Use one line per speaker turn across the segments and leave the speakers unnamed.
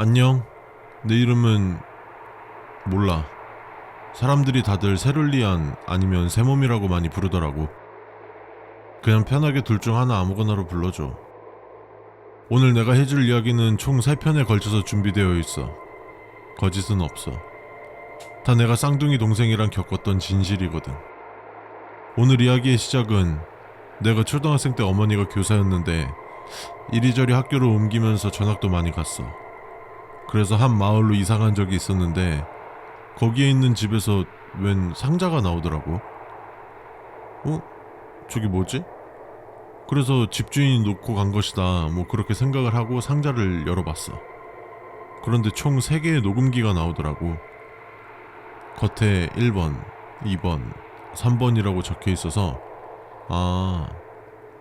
안녕. 내 이름은 몰라. 사람들이 다들 세룰리안 아니면 세몸이라고 많이 부르더라고. 그냥 편하게 둘 중 하나 아무거나로 불러줘. 오늘 내가 해줄 이야기는 총 3편에 걸쳐서 준비되어 있어. 거짓은 없어. 다 내가 쌍둥이 동생이랑 겪었던 진실이거든. 오늘 이야기의 시작은 내가 초등학생 때 어머니가 교사였는데 이리저리 학교를 옮기면서 전학도 많이 갔어. 그래서 한 마을로 이사 간 적이 있었는데 거기에 있는 집에서 웬 상자가 나오더라고. 어? 저기 뭐지? 그래서 집주인이 놓고 간 것이다 뭐 그렇게 생각을 하고 상자를 열어봤어. 그런데 총 3개의 녹음기가 나오더라고. 겉에 1번, 2번, 3번이라고 적혀 있어서 아,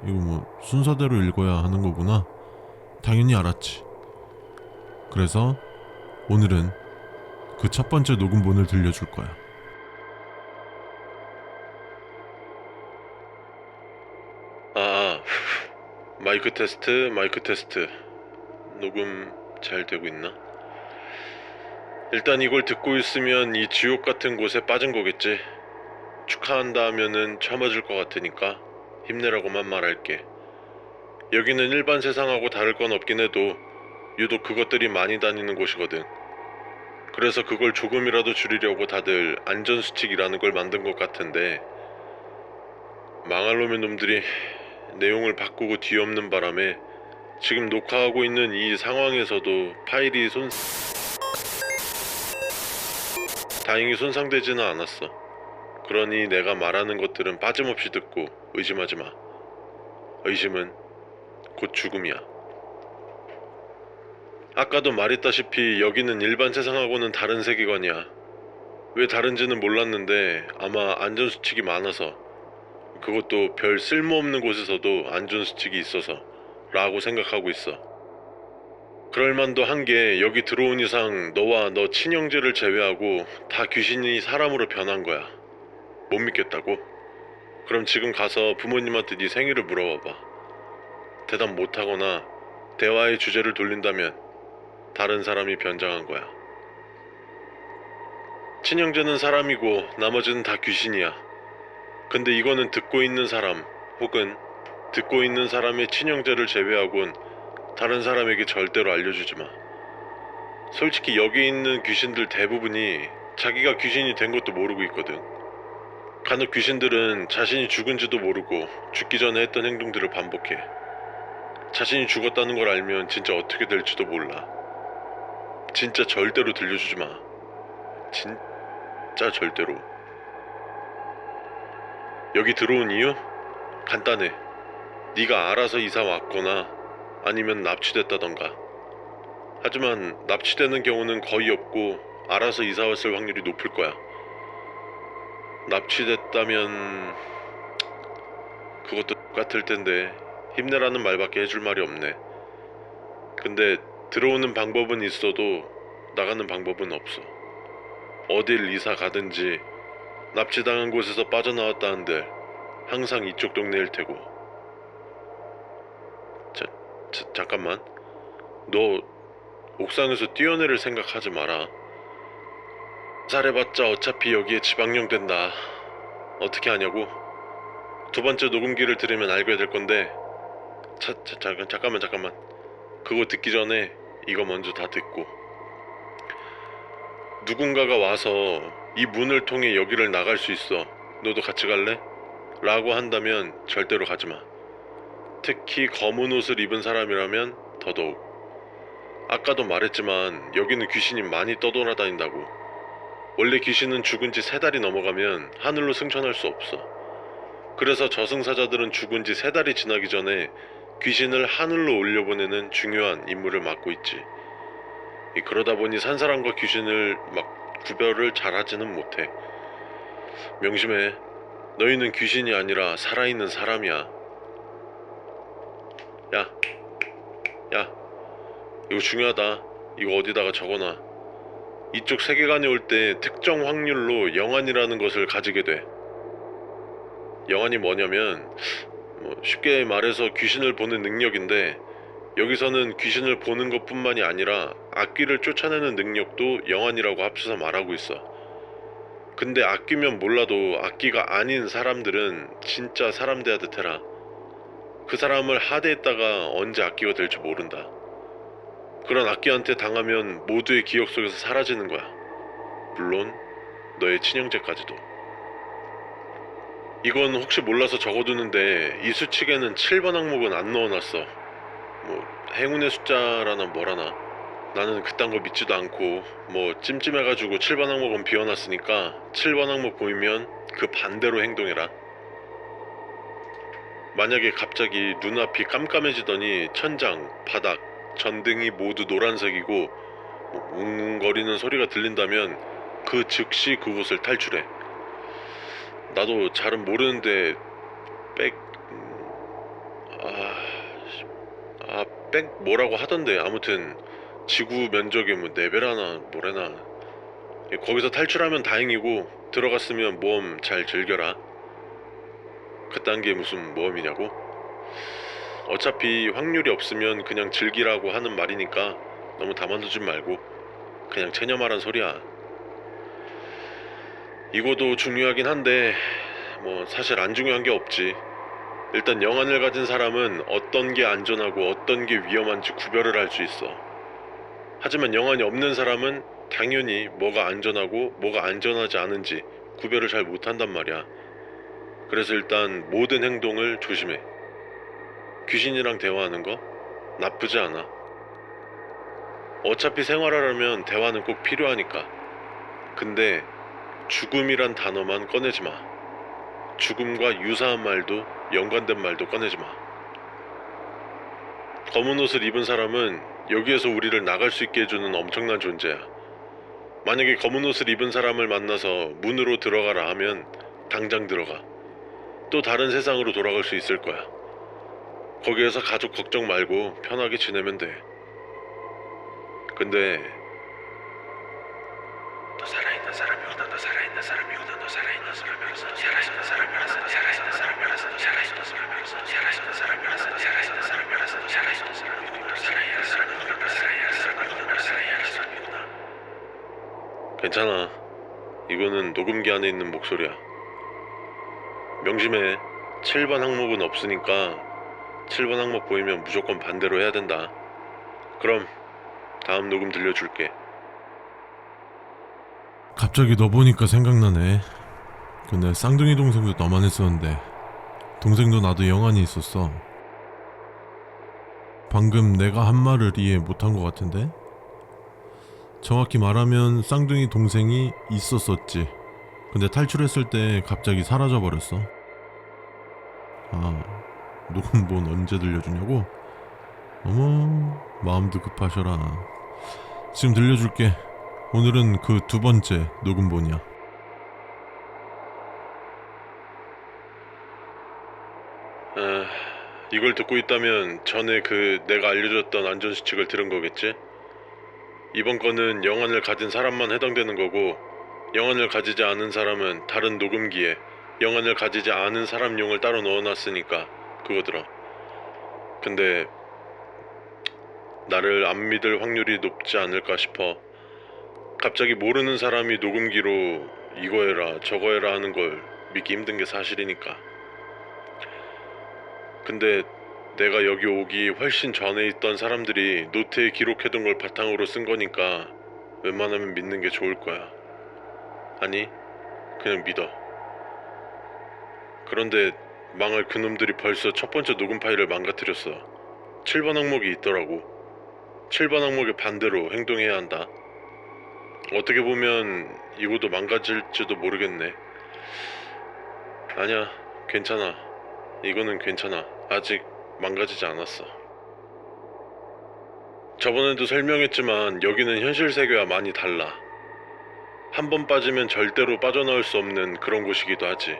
이거 뭐 순서대로 읽어야 하는 거구나. 당연히 알았지. 그래서 오늘은 그 첫 번째 녹음본을 들려줄 거야. 마이크 테스트, 마이크 테스트. 녹음 잘 되고 있나? 일단 이걸 듣고 있으면 이 지옥 같은 곳에 빠진 거겠지. 축하한다 하면은 참아줄 것 같으니까 힘내라고만 말할게. 여기는 일반 세상하고 다를 건 없긴 해도 유독 그것들이 많이 다니는 곳이거든. 그래서 그걸 조금이라도 줄이려고 다들 안전수칙이라는 걸 만든 것 같은데 망할 놈의 놈들이 내용을 바꾸고 뒤엎는 바람에 지금 녹화하고 있는 이 상황에서도 파일이 다행히 손상되지는 않았어. 그러니 내가 말하는 것들은 빠짐없이 듣고 의심하지 마. 의심은 곧 죽음이야. 아까도 말했다시피 여기는 일반 세상하고는 다른 세계관이야. 왜 다른지는 몰랐는데 아마 안전수칙이 많아서, 그것도 별 쓸모없는 곳에서도 안전수칙이 있어서 라고 생각하고 있어. 그럴만도 한 게 여기 들어온 이상 너와 너 친형제를 제외하고 다 귀신이 사람으로 변한 거야. 못 믿겠다고? 그럼 지금 가서 부모님한테 네 생일을 물어봐봐. 대답 못하거나 대화의 주제를 돌린다면 다른 사람이 변장한 거야. 친형제는 사람이고 나머지는 다 귀신이야. 근데 이거는 듣고 있는 사람 혹은 듣고 있는 사람의 친형제를 제외하곤 다른 사람에게 절대로 알려주지 마. 솔직히 여기 있는 귀신들 대부분이 자기가 귀신이 된 것도 모르고 있거든. 간혹 귀신들은 자신이 죽은지도 모르고 죽기 전에 했던 행동들을 반복해. 자신이 죽었다는 걸 알면 진짜 어떻게 될지도 몰라. 진짜 절대로 들려주지 마. 진짜 절대로. 여기 들어온 이유? 간단해. 네가 알아서 이사 왔거나 아니면 납치됐다던가. 하지만 납치되는 경우는 거의 없고 알아서 이사 왔을 확률이 높을 거야. 납치됐다면 그것도 똑같을 텐데 힘내라는 말밖에 해줄 말이 없네. 근데 들어오는 방법은 있어도 나가는 방법은 없어. 어딜 이사 가든지 납치당한 곳에서 빠져나왔다는들 항상 이쪽 동네일 테고. 잠깐만. 너 옥상에서 뛰어내릴 생각하지 마라. 살해봤자 어차피 여기에 지방령 된다. 어떻게 하냐고? 두 번째 녹음기를 들으면 알게 될 건데 잠깐만. 그거 듣기 전에 이거 먼저 다 듣고. 누군가가 와서 이 문을 통해 여기를 나갈 수 있어. 너도 같이 갈래? 라고 한다면 절대로 가지마. 특히 검은 옷을 입은 사람이라면 더더욱. 아까도 말했지만 여기는 귀신이 많이 떠돌아다닌다고. 원래 귀신은 죽은 지 3달이 넘어가면 하늘로 승천할 수 없어. 그래서 저승사자들은 죽은 지 3달이 지나기 전에 귀신을 하늘로 올려보내는 중요한 임무를 맡고 있지. 그러다 보니 산 사람과 귀신을 막 구별을 잘하지는 못해. 명심해. 너희는 귀신이 아니라 살아있는 사람이야. 야, 이거 중요하다. 이거 어디다가 적어놔. 이쪽 세계관에 올 때 특정 확률로 영안이라는 것을 가지게 돼. 영안이 뭐냐면 쉽게 말해서 귀신을 보는 능력인데, 여기서는 귀신을 보는 것뿐만이 아니라 악귀를 쫓아내는 능력도 영안이라고 합쳐서 말하고 있어. 근데 악귀면 몰라도 악귀가 아닌 사람들은 진짜 사람 대하듯 해라. 그 사람을 하대했다가 언제 악귀가 될지 모른다. 그런 악귀한테 당하면 모두의 기억 속에서 사라지는 거야. 물론 너의 친형제까지도. 이건 혹시 몰라서 적어두는데 이 수칙에는 7번 항목은 안 넣어놨어. 뭐 행운의 숫자라나 뭐라나. 나는 그딴 거 믿지도 않고 뭐 찜찜해가지고 7번 항목은 비워놨으니까 7번 항목 보이면 그 반대로 행동해라. 만약에 갑자기 눈앞이 깜깜해지더니 천장, 바닥, 전등이 모두 노란색이고 뭐 웅웅거리는 소리가 들린다면 그 즉시 그곳을 탈출해. 나도 잘은 모르는데 백 뭐라고 하던데 아무튼 지구 면적의 뭐 4배라나 뭐래나. 거기서 탈출하면 다행이고 들어갔으면 모험 잘 즐겨라. 그딴 게 무슨 모험이냐고? 어차피 확률이 없으면 그냥 즐기라고 하는 말이니까 너무 담아두지 말고 그냥 체념하란 소리야. 이거도 중요하긴 한데 뭐 사실 안 중요한 게 없지. 일단 영안을 가진 사람은 어떤 게 안전하고 어떤 게 위험한지 구별을 할 수 있어. 하지만 영안이 없는 사람은 당연히 뭐가 안전하고 뭐가 안전하지 않은지 구별을 잘 못한단 말이야. 그래서 일단 모든 행동을 조심해. 귀신이랑 대화하는 거 나쁘지 않아. 어차피 생활하려면 대화는 꼭 필요하니까. 근데 죽음이란 단어만 꺼내지 마. 죽음과 유사한 말도 연관된 말도 꺼내지 마. 검은 옷을 입은 사람은 여기에서 우리를 나갈 수 있게 해주는 엄청난 존재야. 만약에 검은 옷을 입은 사람을 만나서 문으로 들어가라 하면 당장 들어가. 또 다른 세상으로 돌아갈 수 있을 거야. 거기에서 가족 걱정 말고 편하게 지내면 돼. 근데 너 살아있는 사람이구나. 너 살아있는 사람이구나. 너 살아있는 사람이라서 살아있는 사람이라서 살아있는 사람이라서 살아있는 사람이라서 살아있는 사람이라서 살아있는 사람이라서 살아있는 사람이구나. 살아있는 사람이구나. 살아있는 사람이구나. 살아있는 사람이구나. 괜찮아. 이거는 녹음기 안에 있는 목소리야. 명심해. 7번 항목은 없으니까 7번 항목 보이면 무조건 반대로 해야 된다. 그럼 다음 녹음 들려줄게. 갑자기 너 보니까 생각나네. 근데 쌍둥이 동생도 너만 했었는데 동생도 나도 영안이 있었어. 방금 내가 한 말을 이해 못한 것 같은데? 정확히 말하면 쌍둥이 동생이 있었었지. 근데 탈출했을 때 갑자기 사라져버렸어. 아, 녹음본 언제 들려주냐고? 어머, 마음도 급하셔라. 지금 들려줄게. 오늘은 그 2번째 녹음본이야. 이걸 듣고 있다면 전에 내가 알려줬던 안전수칙을 들은 거겠지? 이번 거는 영안을 가진 사람만 해당되는 거고, 영안을 가지지 않은 사람은 다른 녹음기에 영안을 가지지 않은 사람용을 따로 넣어놨으니까 그거 들어. 근데 나를 안 믿을 확률이 높지 않을까 싶어. 갑자기 모르는 사람이 녹음기로 이거 해라 저거 해라 하는 걸 믿기 힘든 게 사실이니까. 근데 내가 여기 오기 훨씬 전에 있던 사람들이 노트에 기록해둔 걸 바탕으로 쓴 거니까 웬만하면 믿는 게 좋을 거야. 아니, 그냥 믿어. 그런데 망할 그놈들이 벌써 첫 번째 녹음 파일을 망가뜨렸어. 7번 항목이 있더라고. 7번 항목의 반대로 행동해야 한다. 어떻게 보면 이거도 망가질지도 모르겠네. 아니야, 괜찮아. 이거는 괜찮아. 아직 망가지지 않았어. 저번에도 설명했지만 여기는 현실 세계와 많이 달라. 한 번 빠지면 절대로 빠져나올 수 없는 그런 곳이기도 하지.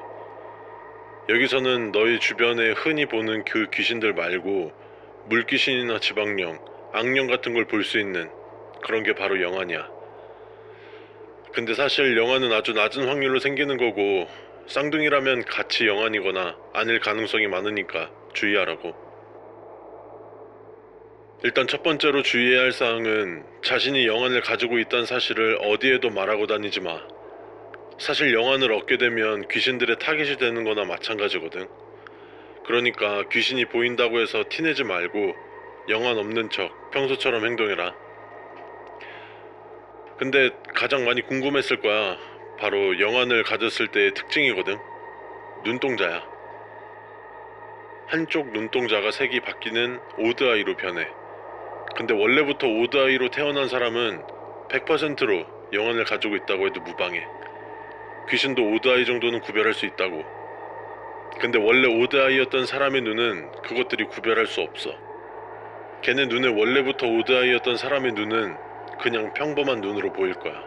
여기서는 너희 주변에 흔히 보는 그 귀신들 말고 물귀신이나 지방령, 악령 같은 걸 볼 수 있는 그런 게 바로 영안이야. 근데 사실 영안은 아주 낮은 확률로 생기는 거고, 쌍둥이라면 같이 영안이거나 아닐 가능성이 많으니까 주의하라고. 일단 첫 번째로 주의해야 할 사항은 자신이 영안을 가지고 있다는 사실을 어디에도 말하고 다니지 마. 사실 영안을 얻게 되면 귀신들의 타깃이 되는 거나 마찬가지거든. 그러니까 귀신이 보인다고 해서 티내지 말고 영안 없는 척 평소처럼 행동해라. 근데 가장 많이 궁금했을 거야. 바로 영안을 가졌을 때의 특징이거든. 눈동자야. 한쪽 눈동자가 색이 바뀌는 오드아이로 변해. 근데 원래부터 오드아이로 태어난 사람은 100%로 영안을 가지고 있다고 해도 무방해. 귀신도 오드아이 정도는 구별할 수 있다고. 근데 원래 오드아이였던 사람의 눈은 그것들이 구별할 수 없어. 걔네 눈에 원래부터 오드아이였던 사람의 눈은 그냥 평범한 눈으로 보일 거야.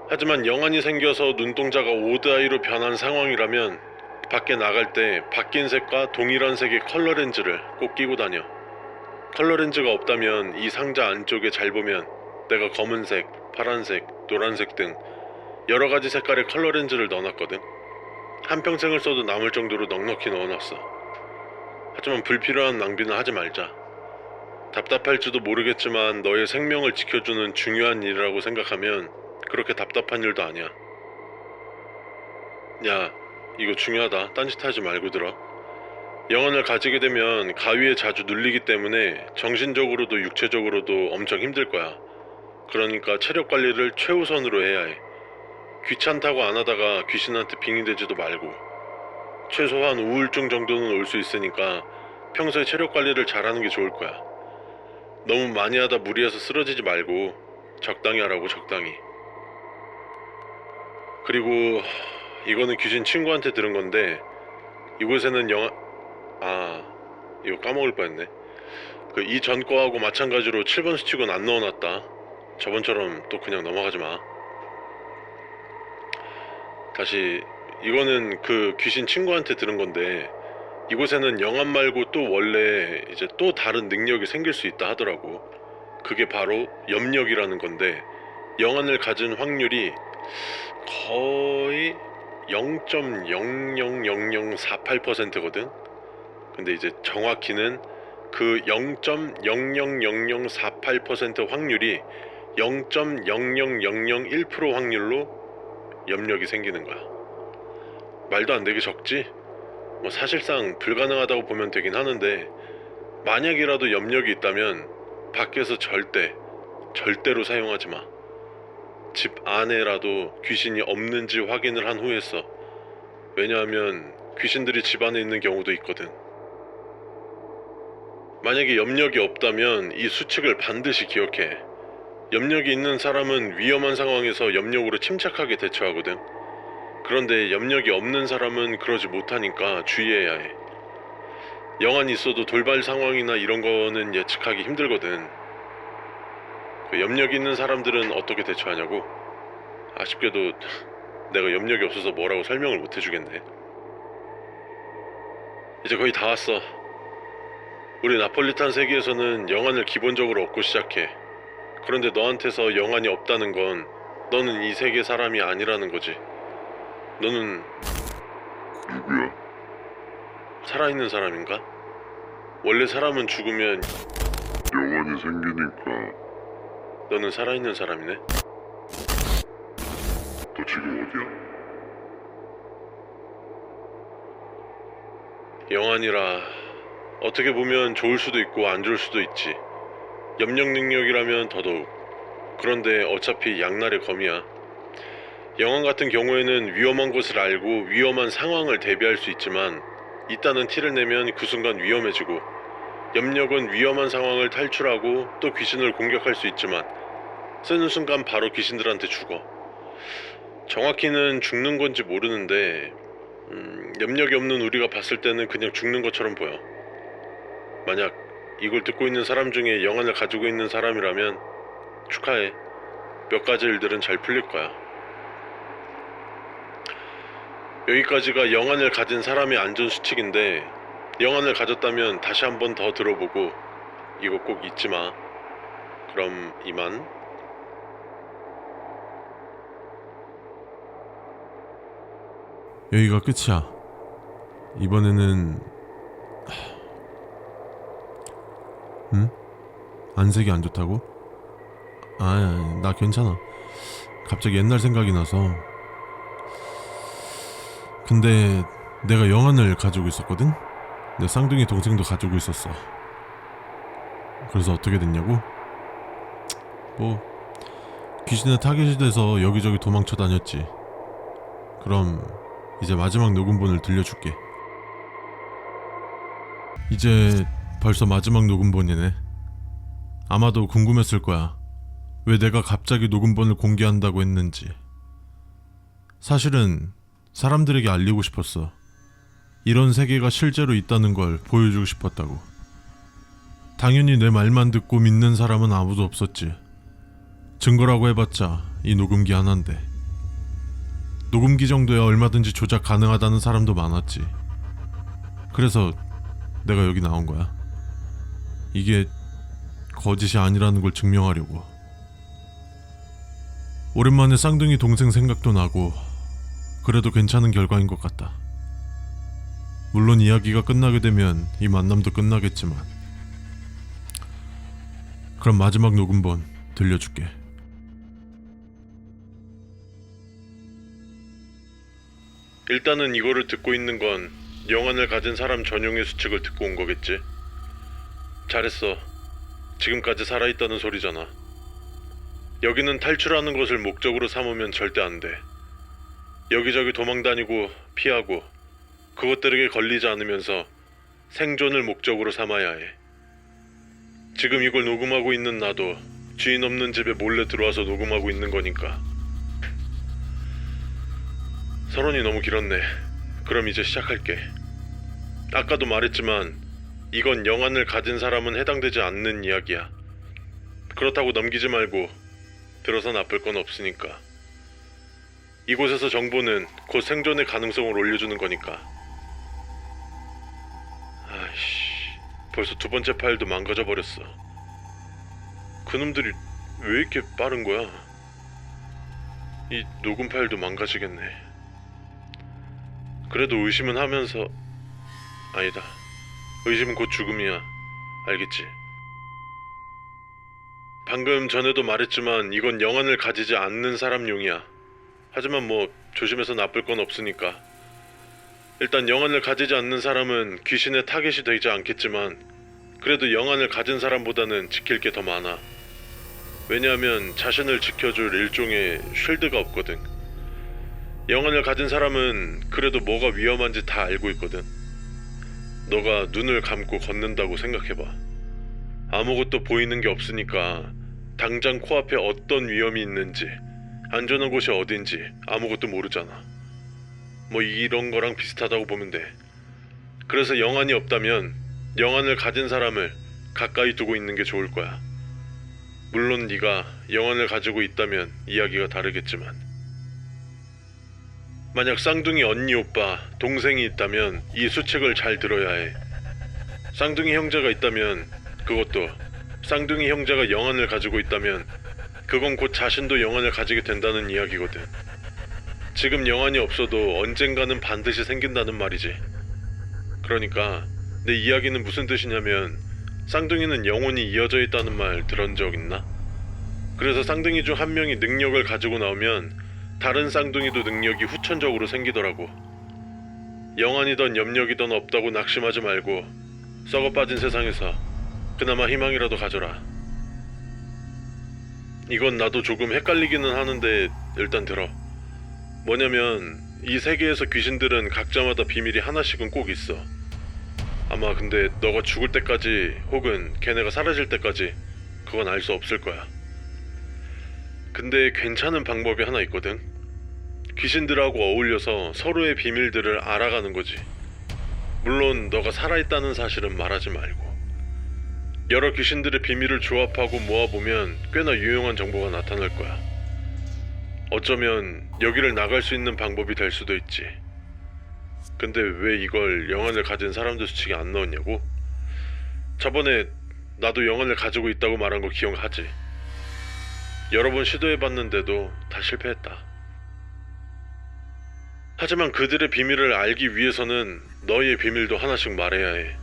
하지만 영안이 생겨서 눈동자가 오드아이로 변한 상황이라면 밖에 나갈 때 바뀐 색과 동일한 색의 컬러 렌즈를 꼭 끼고 다녀. 컬러 렌즈가 없다면 이 상자 안쪽에 잘 보면 내가 검은색, 파란색, 노란색 등 여러 가지 색깔의 컬러 렌즈를 넣어놨거든. 한평생을 써도 남을 정도로 넉넉히 넣어놨어. 하지만 불필요한 낭비는 하지 말자. 답답할지도 모르겠지만 너의 생명을 지켜주는 중요한 일이라고 생각하면 그렇게 답답한 일도 아니야. 야, 이거 중요하다. 딴짓하지 말고 들어. 영혼을 가지게 되면 가위에 자주 눌리기 때문에 정신적으로도 육체적으로도 엄청 힘들 거야. 그러니까 체력 관리를 최우선으로 해야 해. 귀찮다고 안 하다가 귀신한테 빙의되지도 말고. 최소한 우울증 정도는 올 수 있으니까 평소에 체력 관리를 잘하는 게 좋을 거야. 너무 많이 하다 무리해서 쓰러지지 말고 적당히 하라고, 적당히. 그리고 이거는 귀신 친구한테 들은 건데, 이곳에는 이거 까먹을 뻔했네. 이 전 거하고 마찬가지로 7번 수칙은 안 넣어놨다. 저번처럼 또 그냥 넘어가지 마. 다시, 이거는 그 귀신 친구한테 들은 건데, 이곳에는 영암 말고 또 원래 이제 또 다른 능력이 생길 수 있다 하더라고. 그게 바로 염력이라는 건데, 영안을 가진 확률이 거의 0.000048%거든. 근데 이제 정확히는 그 0.000048% 확률이 0.00001% 확률로 염력이 생기는 거야. 말도 안 되게 적지? 뭐 사실상 불가능하다고 보면 되긴 하는데, 만약이라도 염력이 있다면 밖에서 절대로 사용하지 마. 집 안에라도 귀신이 없는지 확인을 한 후에 써. 왜냐하면 귀신들이 집 안에 있는 경우도 있거든. 만약에 염력이 없다면 이 수칙을 반드시 기억해. 염력이 있는 사람은 위험한 상황에서 염력으로 침착하게 대처하거든. 그런데 염력이 없는 사람은 그러지 못하니까 주의해야 해. 영안이 있어도 돌발 상황이나 이런 거는 예측하기 힘들거든. 그 염력이 있는 사람들은 어떻게 대처하냐고? 아쉽게도 내가 염력이 없어서 뭐라고 설명을 못 해주겠네. 이제 거의 다 왔어. 우리 나폴리탄 세계에서는 영안을 기본적으로 얻고 시작해. 그런데 너한테서 영안이 없다는 건 너는 이 세계 사람이 아니라는 거지. 너는
누구야?
살아있는 사람인가? 원래 사람은 죽으면
영원히 생기니까.
너는 살아있는 사람이네?
너 지금 어디야?
영안이라 어떻게 보면 좋을 수도 있고 안 좋을 수도 있지. 염력 능력이라면 더더욱. 그런데 어차피 양날의 검이야. 영안 같은 경우에는 위험한 것을 알고 위험한 상황을 대비할 수 있지만, 있다는 티를 내면 그 순간 위험해지고, 염력은 위험한 상황을 탈출하고 또 귀신을 공격할 수 있지만 쓰는 순간 바로 귀신들한테 죽어. 정확히는 죽는 건지 모르는데 염력이 없는 우리가 봤을 때는 그냥 죽는 것처럼 보여. 만약 이걸 듣고 있는 사람 중에 영안을 가지고 있는 사람이라면 축하해. 몇 가지 일들은 잘 풀릴 거야. 여기까지가 영안을 가진 사람의 안전수칙인데, 영안을 가졌다면 다시 한 번 더 들어보고 이거 꼭 잊지 마. 그럼 이만. 여기가 끝이야. 이번에는 응? 안색이 안 좋다고? 아, 나 괜찮아. 갑자기 옛날 생각이 나서. 근데 내가 영안을 가지고 있었거든? 내 쌍둥이 동생도 가지고 있었어. 그래서 어떻게 됐냐고? 뭐 귀신의 타겟이 돼서 여기저기 도망쳐 다녔지. 그럼 이제 마지막 녹음본을 들려줄게. 이제 벌써 마지막 녹음본이네. 아마도 궁금했을 거야. 왜 내가 갑자기 녹음본을 공개한다고 했는지. 사실은 사람들에게 알리고 싶었어. 이런 세계가 실제로 있다는 걸 보여주고 싶었다고. 당연히 내 말만 듣고 믿는 사람은 아무도 없었지. 증거라고 해봤자 이 녹음기 하나인데. 녹음기 정도야 얼마든지 조작 가능하다는 사람도 많았지. 그래서 내가 여기 나온 거야. 이게 거짓이 아니라는 걸 증명하려고. 오랜만에 쌍둥이 동생 생각도 나고 그래도 괜찮은 결과인 것 같다. 물론 이야기가 끝나게 되면 이 만남도 끝나겠지만. 그럼 마지막 녹음본 들려줄게. 일단은 이거를 듣고 있는 건 영안을 가진 사람 전용의 수칙을 듣고 온 거겠지. 잘했어. 지금까지 살아있다는 소리잖아. 여기는 탈출하는 것을 목적으로 삼으면 절대 안 돼. 여기저기 도망다니고 피하고 그것들에게 걸리지 않으면서 생존을 목적으로 삼아야 해. 지금 이걸 녹음하고 있는 나도 주인 없는 집에 몰래 들어와서 녹음하고 있는 거니까. 서론이 너무 길었네. 그럼 이제 시작할게. 아까도 말했지만 이건 영안을 가진 사람은 해당되지 않는 이야기야. 그렇다고 넘기지 말고 들어서 나쁠 건 없으니까. 이곳에서 정보는 곧 생존의 가능성을 올려주는 거니까. 아이씨, 벌써 두 번째 파일도 망가져버렸어. 그놈들이 왜 이렇게 빠른 거야? 이 녹음 파일도 망가지겠네. 그래도 의심은 하면서... 아니다. 의심은 곧 죽음이야. 알겠지? 방금 전에도 말했지만 이건 영안을 가지지 않는 사람용이야. 하지만 뭐 조심해서 나쁠 건 없으니까. 일단 영안을 가지지 않는 사람은 귀신의 타겟이 되지 않겠지만 그래도 영안을 가진 사람보다는 지킬 게 더 많아. 왜냐하면 자신을 지켜줄 일종의 쉴드가 없거든. 영안을 가진 사람은 그래도 뭐가 위험한지 다 알고 있거든. 너가 눈을 감고 걷는다고 생각해봐. 아무것도 보이는 게 없으니까 당장 코앞에 어떤 위험이 있는지, 안전한 곳이 어딘지 아무것도 모르잖아. 뭐 이런 거랑 비슷하다고 보면 돼. 그래서 영안이 없다면 영안을 가진 사람을 가까이 두고 있는 게 좋을 거야. 물론 네가 영안을 가지고 있다면 이야기가 다르겠지만. 만약 쌍둥이 언니 오빠, 동생이 있다면 이 수칙을 잘 들어야 해. 쌍둥이 형제가 있다면 그것도, 쌍둥이 형제가 영안을 가지고 있다면 그건 곧 자신도 영안을 가지게 된다는 이야기거든. 지금 영안이 없어도 언젠가는 반드시 생긴다는 말이지. 그러니까 내 이야기는 무슨 뜻이냐면 쌍둥이는 영혼이 이어져 있다는 말 들은 적 있나? 그래서 쌍둥이 중 한 명이 능력을 가지고 나오면 다른 쌍둥이도 능력이 후천적으로 생기더라고. 영안이던 염력이던 없다고 낙심하지 말고 썩어 빠진 세상에서 그나마 희망이라도 가져라. 이건 나도 조금 헷갈리기는 하는데 일단 들어. 뭐냐면 이 세계에서 귀신들은 각자마다 비밀이 하나씩은 꼭 있어. 아마 근데 너가 죽을 때까지 혹은 걔네가 사라질 때까지 그건 알 수 없을 거야. 근데 괜찮은 방법이 하나 있거든. 귀신들하고 어울려서 서로의 비밀들을 알아가는 거지. 물론 너가 살아있다는 사실은 말하지 말고. 여러 귀신들의 비밀을 조합하고 모아보면 꽤나 유용한 정보가 나타날 거야. 어쩌면 여기를 나갈 수 있는 방법이 될 수도 있지. 근데 왜 이걸 영안을 가진 사람들 수칙에 안 넣었냐고? 저번에 나도 영안을 가지고 있다고 말한 거 기억하지? 여러 번 시도해봤는데도 다 실패했다. 하지만 그들의 비밀을 알기 위해서는 너의 비밀도 하나씩 말해야 해.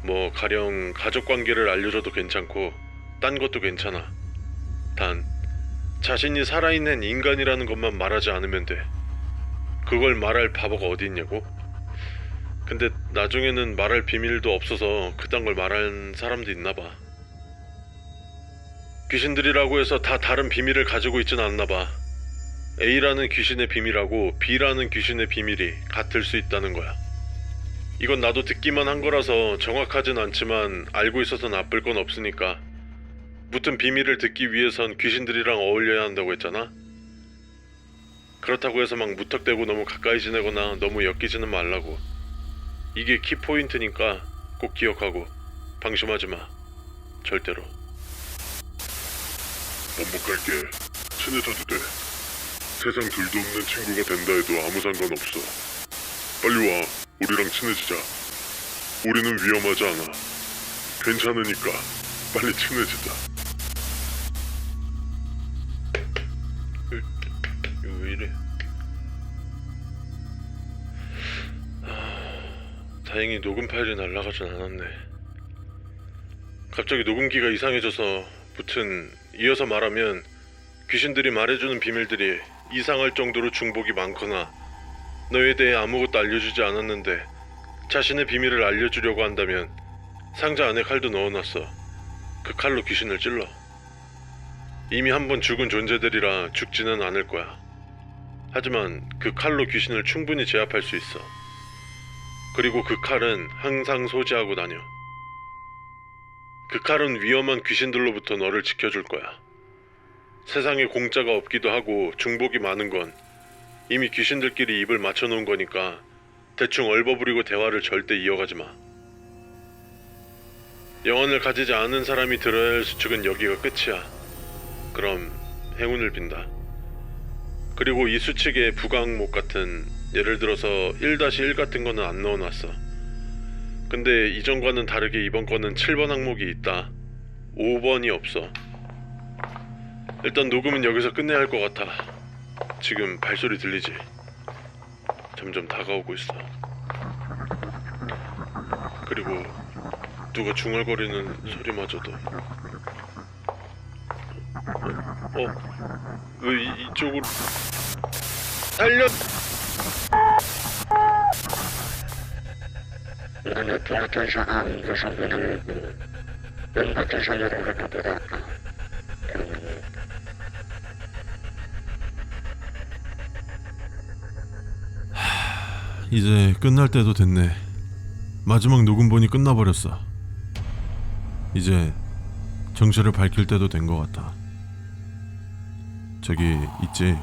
뭐 가령 가족 관계를 알려줘도 괜찮고 딴 것도 괜찮아. 단 자신이 살아있는 인간이라는 것만 말하지 않으면 돼. 그걸 말할 바보가 어디 있냐고? 근데 나중에는 말할 비밀도 없어서 그딴 걸 말하는 사람도 있나 봐. 귀신들이라고 해서 다 다른 비밀을 가지고 있진 않나 봐. A라는 귀신의 비밀하고 B라는 귀신의 비밀이 같을 수 있다는 거야. 이건 나도 듣기만 한 거라서 정확하진 않지만 알고 있어서 나쁠 건 없으니까. 무튼 비밀을 듣기 위해선 귀신들이랑 어울려야 한다고 했잖아? 그렇다고 해서 막 무턱대고 너무 가까이 지내거나 너무 엮이지는 말라고. 이게 키포인트니까 꼭 기억하고 방심하지 마. 절대로.
반복할게. 친해져도 돼. 세상 둘도 없는 친구가 된다 해도 아무 상관없어. 빨리 와. 우리랑 친해지자. 우리는 위험하지 않아. 괜찮으니까 빨리 친해지자.
이거 왜 이래? 다행히 녹음 파일이 날아가진 않았네. 갑자기 녹음기가 이상해져서 무튼 이어서 말하면 귀신들이 말해주는 비밀들이 이상할 정도로 중복이 많거나 너에 대해 아무것도 알려주지 않았는데 자신의 비밀을 알려주려고 한다면 상자 안에 칼도 넣어놨어. 그 칼로 귀신을 찔러. 이미 한 번 죽은 존재들이라 죽지는 않을 거야. 하지만 그 칼로 귀신을 충분히 제압할 수 있어. 그리고 그 칼은 항상 소지하고 다녀. 그 칼은 위험한 귀신들로부터 너를 지켜줄 거야. 세상에 공짜가 없기도 하고 중복이 많은 건 이미 귀신들끼리 입을 맞춰놓은 거니까 대충 얼버무리고 대화를 절대 이어가지 마. 영혼을 가지지 않은 사람이 들어야 할 수칙은 여기가 끝이야. 그럼 행운을 빈다. 그리고 이 수칙에 부가항목 같은, 예를 들어서 1-1 같은 거는 안 넣어놨어. 근데 이전과는 다르게 이번 거는 7번 항목이 있다. 5번이 없어. 일단 녹음은 여기서 끝내야 할 것 같아. 지금 발소리 들리지? 점점 다가오고 있어. 그리고 누가 중얼거리는 소리마저도. 왜 이쪽으로 달려! 이제 끝날 때도 됐네. 마지막 녹음본이 끝나버렸어. 이제 정체를 밝힐 때도 된 것 같아. 저기 있지.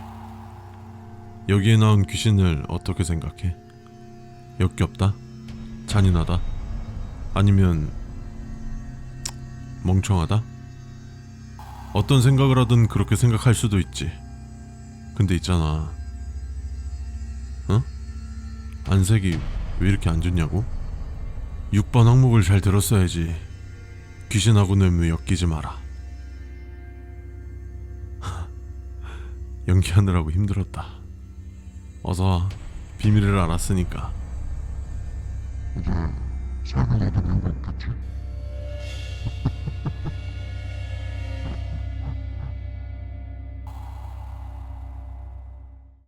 여기에 나온 귀신을 어떻게 생각해? 역겹다? 잔인하다? 아니면 멍청하다? 어떤 생각을 하든 그렇게 생각할 수도 있지. 근데 있잖아. 안색이 왜 이렇게 안 좋냐고? 6번 항목을 잘 들었어야지. 귀신하고는 왜 엮이지 마라. 연기하느라고 힘들었다. 어서 와. 비밀을 알았으니까.
이제 설명해도 는 거 없겠지?